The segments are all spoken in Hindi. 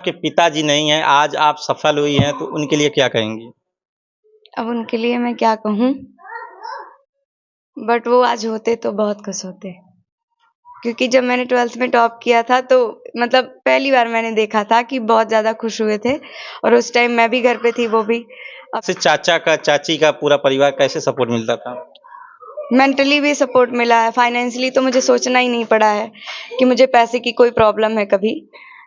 आपके पिताजी नहीं हैं, आज आप सफल हुई हैं, तो उनके लिए क्या कहेंगी? अब उनके लिए मैं क्या कहूँ? बट वो आज होते तो बहुत खुश होते। क्योंकि जब मैंने 12th में टॉप किया था तो मतलब पहली बार मैंने देखा था कि बहुत ज़्यादा खुश हुए थे और उस टाइम मैं भी घर पे थी, वो भी। से चाचा का, चाची का पूरा परिवार कैसे सपोर्ट मिलता था? मेंटली भी सपोर्ट मिला है, फाइनेंशियली तो मुझे सोचना ही नहीं पड़ा है कि मुझे पैसे की कोई प्रॉब्लम है कभी।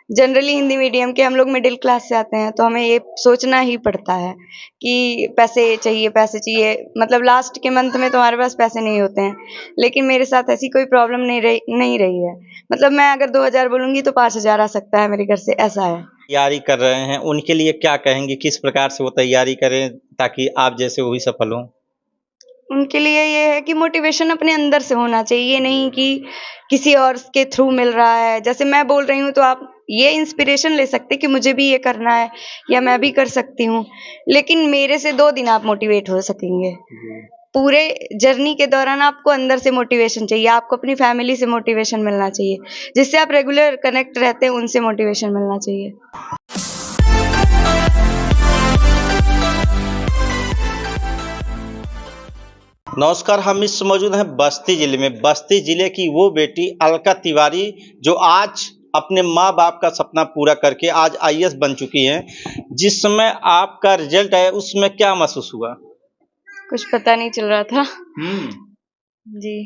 जनरली हिंदी मीडियम के हम लोग मिडिल क्लास से आते हैं तो हमें ये सोचना ही पड़ता है कि पैसे चाहिए, मतलब लास्ट के मंथ में तुम्हारे पास पैसे नहीं होते हैं। लेकिन मेरे साथ ऐसी कोई प्रॉब्लम नहीं रही है। मतलब मैं अगर 2000 बोलूँगी तो 5000 आ सकता है मेरे घर से, ऐसा है। तैयारी कर रहे हैं, उनके लिए क्या कहेंगी? किस प्रकार से वो तैयारी करें ताकि आप जैसे वो भी सफल हों? उनके लिए ये है कि मोटिवेशन अपने अंदर से होना चाहिए, ये नहीं कि किसी और के थ्रू मिल रहा है। जैसे मैं बोल रही हूँ तो आप ये इंस्पिरेशन ले सकते कि मुझे भी ये करना है या मैं भी कर सकती हूँ। लेकिन मेरे से 2 दिन आप मोटिवेट हो सकेंगे। पूरे जर्नी के दौरान आपको अंदर से मोटिवेशन चाहिए, आपको अपनी फैमिली से मोटिवेशन मिलना चाहिए, जिससे आप रेगुलर कनेक्ट रहते हैं उनसे मोटिवेशन मिलना चाहिए। नमस्कार, हम इस मौजूद हैं बस्ती जिले में। बस्ती जिले की वो बेटी अलका तिवारी जो आज अपने माँ बाप का सपना पूरा करके आज आईएएस बन चुकी हैं। जिस समय आपका रिजल्ट आया उसमें क्या महसूस हुआ? कुछ पता नहीं चल रहा था जी।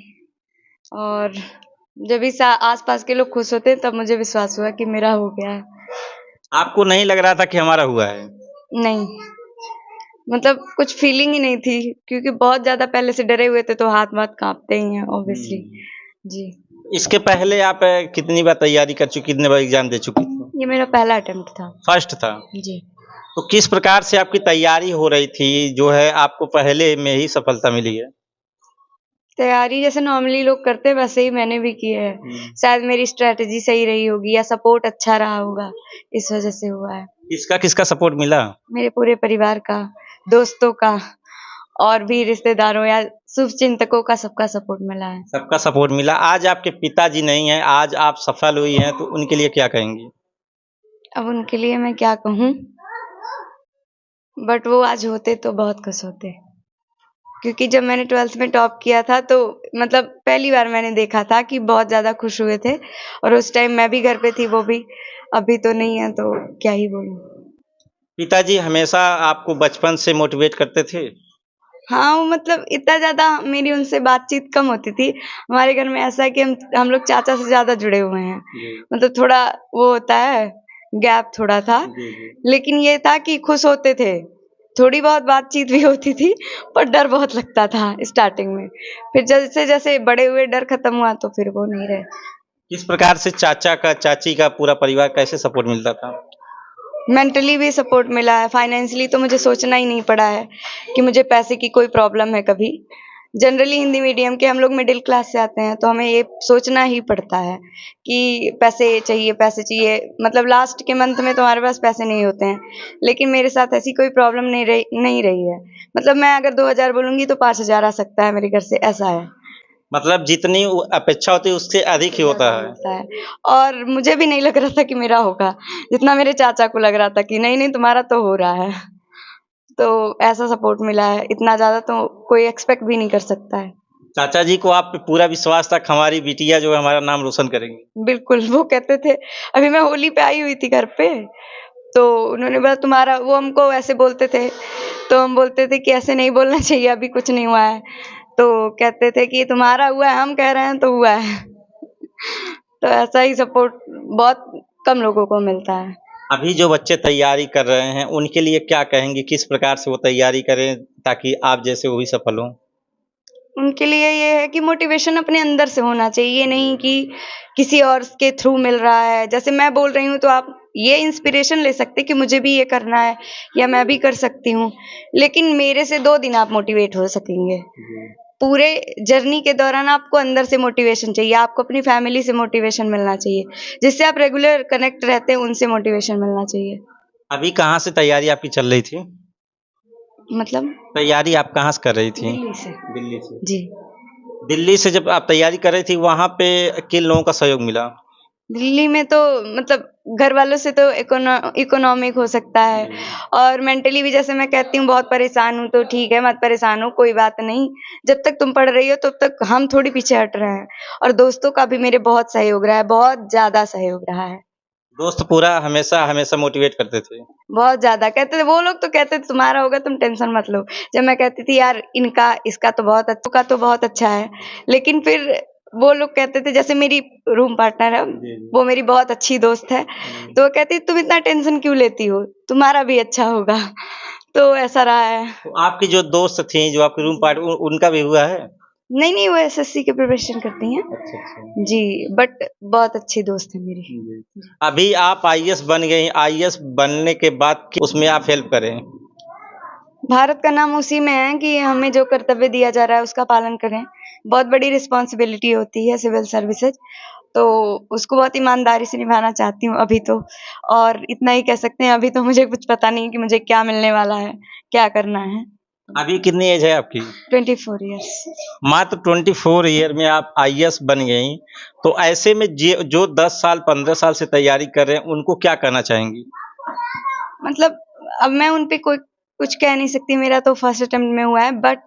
और जब भी आसपास के लोग खुश होते हैं तब मुझे विश्वास हुआ कि मेरा हो गया है। आपको नहीं लग रहा था कि हमारा हुआ है? नहीं, मतलब कुछ फीलिंग ही नहीं थी, क्योंकि बहुत ज़्यादा पहले से डरे हुए थे तो हाथ-वाथ काँपते ही हैं ऑब्वियसली। जी। इसके पहले आप कितनी बार तैयारी कर चुकी, कितने बार एग्जाम दे चुकी थी? ये मेरा पहला अटेम्प्ट था। फर्स्ट था। जी। तो किस प्रकार से आपकी तैयारी हो रही थी, जो है आपको पहले में ही सफलता मिली है? तैयारी जैसे नॉर्मली लोग करते हैं वैसे ही मैंने भी की है। शायद मेरी स्ट्रैटेजी सही रही होगी या सपोर्ट अच्छा रहा होगा, इस वज़ह से हुआ है। किसका सपोर्ट मिला? मेरे पूरे परिवार का, दोस्तों का और भी रिश्तेदारों या शुभचिंतकों का, सबका सपोर्ट मिला है। सबका सपोर्ट मिला। आज आपके पिताजी नहीं हैं, आज आप सफल हुई हैं, तो उनके लिए क्या कहेंगी? अब उनके लिए मैं क्या कहूँ? बट वो आज होते तो बहुत खुश होते। क्योंकि जब मैंने 12th में टॉप किया था तो मतलब पहली बार मैंने देखा था कि बहुत ज़्यादा खुश हुए थे और उस टाइम मैं भी घर पे थी, वो भी। अभी तो नहीं है तो क्या ही बोलूँ। पिताजी हमेशा आपको बचपन से मोटिवेट करते थे? हाँ, वो मतलब इतना ज़्यादा मेरी उनसे बातचीत कम होती थी। हमारे घर में ऐसा है कि हम लोग चाचा से ज़्यादा जुड़े हुए हैं। मतलब थोड़ा वो होता है, गैप थोड़ा था। लेकिन ये था कि खुश होते थे। थोड़ी बहुत बातचीत भी होती थी, पर डर बहुत लगता था स्टार्टिंग में। फिर जैसे-जैसे बड़े हुए डर खत्म हुआ तो फिर वो नहीं रहे। किस प्रकार से चाचा का, चाची का पूरा परिवार कैसे सपोर्ट मिलता था? मेंटली भी सपोर्ट मिला है, फाइनेंशियली तो मुझे सोचना ही नहीं पड़ा है कि मुझे पैसे की कोई प्रॉब्लम है कभी। जनरली हिंदी मीडियम के हम लोग मिडिल क्लास से आते हैं तो हमें ये सोचना ही पड़ता है कि पैसे चाहिए, मतलब लास्ट के मंथ में तुम्हारे पास पैसे नहीं होते हैं। लेकिन मेरे साथ ऐसी कोई प्रॉब्लम नहीं रही है। मतलब मैं अगर 2000 बोलूँगी तो 5000 आ सकता है मेरे घर से, ऐसा है। मतलब जितनी अपेक्षा होती है उससे अधिक ही होता है। होता है। और मुझे भी नहीं लग रहा था कि मेरा होगा, जितना मेरे चाचा को लग रहा था कि नहीं-नहीं तुम्हारा तो हो रहा है। तो ऐसा सपोर्ट मिला है, इतना ज़्यादा तो कोई एक्सपेक्ट भी नहीं कर सकता है। चाचा जी को आप पे पूरा विश्वास था कि हमारी बिटिया जो है हमारा नाम रोशन करेंगी। बिल्कुल, वो कहते थे, अभी मैं होली पे आई हुई थी घर पे, तो उन्होंने बोला तुम्हारा, वो हमको ऐसे बोलते थे, तो हम बोलते थे कि ऐसे नहीं बोलना चाहिए, अभी कुछ नहीं हुआ है। तो कहते थे कि तुम्हारा हुआ है, हम कह रहे हैं तो हुआ है। तो ऐसा ही सपोर्ट बहुत कम लोगों को मिलता है। अभी जो बच्चे तैयारी कर रहे हैं, उनके लिए क्या कहेंगी? किस प्रकार से वो तैयारी करें ताकि आप जैसे वो भी सफल हों? उनके लिए ये है कि मोटिवेशन अपने अंदर से होना चाहिए, ये नहीं कि किसी और के थ्रू मिल रहा है। जैसे मैं बोल रही हूँ तो आप ये इंस्पिरेशन ले सकते कि मुझे भी ये करना है या मैं भी कर सकती हूँ। लेकिन मेरे से 2 दिन आप मोटिवेट हो सकेंगे। पूरे जर्नी के दौरान आपको अंदर से मोटिवेशन चाहिए, आपको अपनी फैमिली से मोटिवेशन मिलना चाहिए, जिससे आप रेगुलर कनेक्ट रहते हैं उनसे मोटिवेशन मिलना चाहिए। अभी कहाँ से तैयारी आपकी चल रही थी? मतलब तैयारी आप कहाँ से कर रही थी? दिल्ली से। दिल्ली से। जी। दिल्ली से जब आप तैयारी कर रही थी, वहाँ पे किन लोगों का सहयोग मिला? दिल्ली में तो मतलब घर वालों से तो इकोनॉमिक हो सकता है, और मेंटली भी जैसे मैं कहती हूँ बहुत परेशान हूँ, तो ठीक है मत परेशान हो, कोई बात नहीं। जब तक तुम पढ़ रही हो तब तक हम थोड़ी पीछे हट रहे हैं। और दोस्तों का भी मेरे बहुत सहयोग रहा है, बहुत ज़्यादा सहयोग रहा है। दोस्त पूरा हमेशा हमेशा मोटिवेट करते थे। बहुत ज़्यादा कहते थे, वो लोग तो कहते थे तुम्हारा होगा तुम टेंशन मत लो। जब मैं कहती थी यार इनका इसका तो बहुत अच्छा है, लेकिन फिर वो लोग कहते थे, जैसे मेरी रूम पार्टनर है, वो मेरी बहुत अच्छी दोस्त है, तो वो कहती तुम इतना टेंशन क्यों लेती हो, तुम्हारा भी अच्छा होगा। तो ऐसा रहा है। तो आपकी जो दोस्त थी, जो आपकी रूम पार्ट उनका भी हुआ है? नहीं नहीं, वो एसएससी की प्रिपरेशन करती हैं। अच्छा, अच्छा। जी, बट बहुत अच्छी दोस्त है मेरी। जी। अभी आप आईएएस बन गई, आईएएस बनने के बाद उसमें आप हेल्प करें। भारत का नाम उसी में है कि हमें जो कर्तव्य दिया जा रहा है उसका पालन करें। बहुत बड़ी रिस्पॉन्सिबिलिटी होती है सिविल सर्विसेज, तो उसको बहुत ईमानदारी से निभाना चाहती हूँ अभी तो। और इतना ही कह सकते हैं, अभी तो मुझे कुछ पता नहीं कि मुझे क्या मिलने वाला है, क्या करना है। अभी कितनी एज है आपकी? 24 ईयर्स। मात्र 24 ईयर में आप आईएएस बन गई, तो ऐसे में जो 10 साल 15 साल से तैयारी कर रहे हैं उनको क्या कहना चाहेंगी? मतलब अब मैं उन पे कोई कुछ कह नहीं सकती, मेरा तो फर्स्ट अटेम्प्ट में हुआ है, बट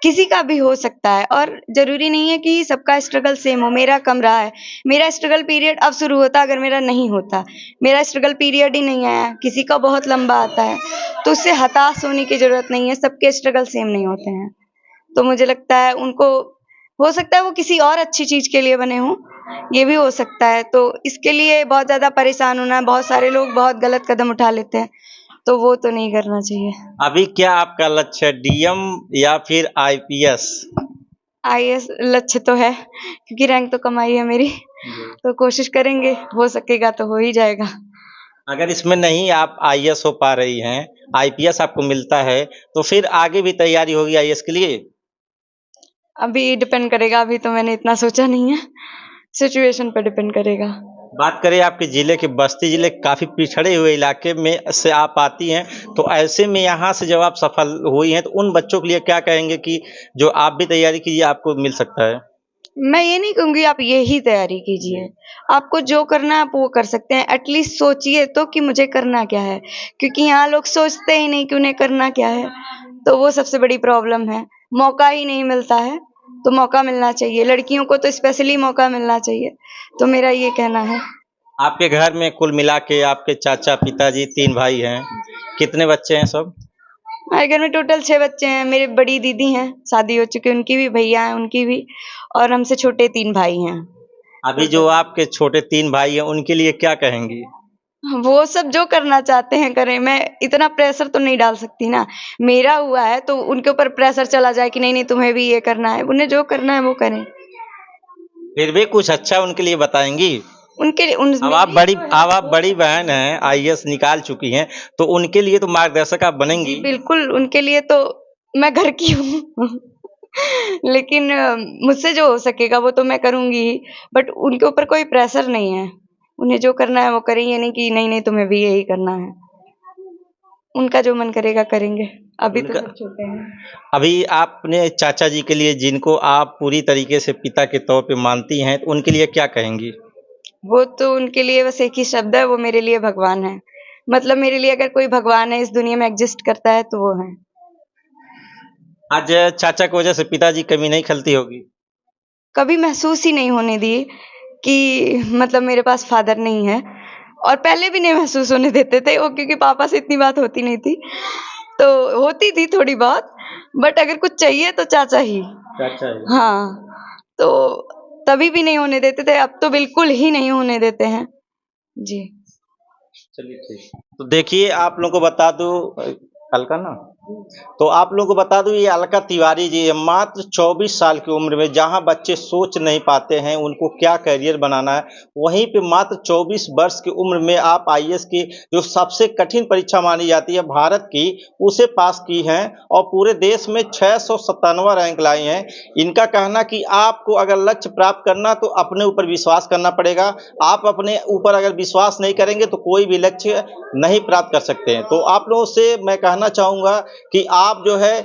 किसी का भी हो सकता है, और जरूरी नहीं है कि सबका स्ट्रगल सेम हो। मेरा कम रहा है, मेरा स्ट्रगल पीरियड अब शुरू होता अगर मेरा नहीं होता। मेरा स्ट्रगल पीरियड ही नहीं आया, किसी का बहुत लंबा आता है, तो उससे हताश होने की जरूरत नहीं है। सबके स्ट्रगल सेम नहीं होते हैं, तो मुझे लगता है उनको हो सकता है वो किसी और अच्छी चीज के लिए बने हों, ये भी हो सकता है। तो इसके लिए बहुत ज्यादा परेशान होना, बहुत सारे लोग बहुत गलत कदम उठा लेते हैं, तो वो तो नहीं करना चाहिए। अभी क्या आपका लक्ष्य है, डीएम या फिर आईपीएस? आईएएस लक्ष्य तो है, क्योंकि रैंक तो कमाई है मेरी, तो कोशिश करेंगे, हो सकेगा तो हो ही जाएगा। अगर इसमें नहीं आप आईएएस हो पा रही हैं, आईपीएस आपको मिलता है, तो फिर आगे भी तैयारी होगी आईएएस के लिए? अभी डिपेंड करेगा, अभी तो मैंने इतना सोचा नहीं है, सिचुएशन पर डिपेंड करेगा। बात करें आपके जिले के, बस्ती जिले काफ़ी पिछड़े हुए इलाके में से आप आती हैं, तो ऐसे में यहाँ से जब आप सफल हुई हैं, तो उन बच्चों के लिए क्या कहेंगे कि जो आप भी तैयारी कीजिए, आपको मिल सकता है? मैं ये नहीं कहूंगी आप ये ही तैयारी कीजिए, आपको जो करना है आप वो कर सकते हैं। एटलीस्ट सोचिए तो कि मुझे करना क्या है, क्योंकि यहाँ लोग सोचते ही नहीं कि उन्हें करना क्या है, तो वो सबसे बड़ी प्रॉब्लम है। मौका ही नहीं मिलता है, तो मौका मिलना चाहिए, लड़कियों को तो स्पेशली मौका मिलना चाहिए, तो मेरा ये कहना है। आपके घर में कुल मिला के आपके चाचा, पिताजी, 3 भाई हैं, कितने बच्चे हैं सब? हमारे घर में टोटल 6 बच्चे हैं। मेरी बड़ी दीदी हैं, शादी हो चुकी है उनकी भी, भैया हैं उनकी भी, और हमसे छोटे 3 भाई हैं। अभी जो आपके छोटे 3 भाई हैं, उनके लिए क्या कहेंगी? वो सब जो करना चाहते हैं करें, मैं इतना प्रेशर तो नहीं डाल सकती ना। मेरा हुआ है तो उनके ऊपर प्रेशर चला जाए कि नहीं नहीं तुम्हें भी ये करना है, उन्हें जो करना है वो करें। फिर भी कुछ अच्छा उनके लिए बताएंगी? उनके लिए अब आप बड़ी बहन हैं, आईएएस निकाल चुकी हैं, तो उनके लिए तो मार्गदर्शक आप बनेंगी। बिल्कुल उनके लिए तो मैं घर की हूँ लेकिन मुझसे जो हो सकेगा वो तो मैं करूंगी ही, बट उनके ऊपर कोई प्रेशर नहीं है। उन्हें जो करना है वो करें, ये नहीं कि नहीं नहीं तुम्हें भी यही करना है। उनका जो मन करेगा करेंगे, अभी तो सब छोटे हैं। अभी आपने चाचा जी के लिए, जिनको आप पूरी तरीके से पिता के तौर पे मानती हैं, तो उनके लिए क्या कहेंगी? वो तो उनके लिए बस एक ही शब्द है, वो मेरे लिए भगवान है। मतलब मेरे लिए अगर कोई भगवान है इस दुनिया में एग्जिस्ट करता है तो वो है। आज चाचा की वजह से पिताजी कमी नहीं खलती होगी? कभी महसूस ही नहीं होने दी कि मतलब मेरे पास फादर नहीं है, और पहले भी नहीं महसूस होने देते थे वो, क्योंकि पापा से इतनी बात होती नहीं थी, तो होती थी थोड़ी बहुत, बट अगर कुछ चाहिए तो चाचा ही। हाँ, तो तभी भी नहीं होने देते थे, अब तो बिल्कुल ही नहीं होने देते हैं जी। चलिए ठीक। तो देखिए, आप लोगों को बता दूं, अलका ना, तो आप लोगों को बता दूं, ये अलका तिवारी जी है, मात्र 24 साल की उम्र में, जहां बच्चे सोच नहीं पाते हैं उनको क्या करियर बनाना है, वहीं पे मात्र 24 वर्ष की उम्र में आप आईएएस की जो सबसे कठिन परीक्षा मानी जाती है भारत की, उसे पास की हैं और पूरे देश में 697वां रैंक लाई हैं। इनका कहना कि आपको अगर लक्ष्य प्राप्त करना तो अपने ऊपर विश्वास करना पड़ेगा। आप अपने ऊपर अगर विश्वास नहीं करेंगे तो कोई भी लक्ष्य नहीं प्राप्त कर सकते हैं। तो आप लोगों से मैं कहना चाहूँगा कि आप जो है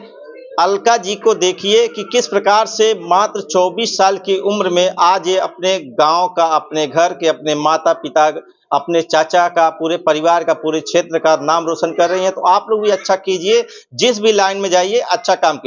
अलका जी को देखिए कि किस प्रकार से मात्र 24 साल की उम्र में आज ये अपने गांव का, अपने घर के, अपने माता पिता, अपने चाचा का, पूरे परिवार का, पूरे क्षेत्र का नाम रोशन कर रही हैं। तो आप लोग भी अच्छा कीजिए, जिस भी लाइन में जाइए अच्छा काम कीजिए।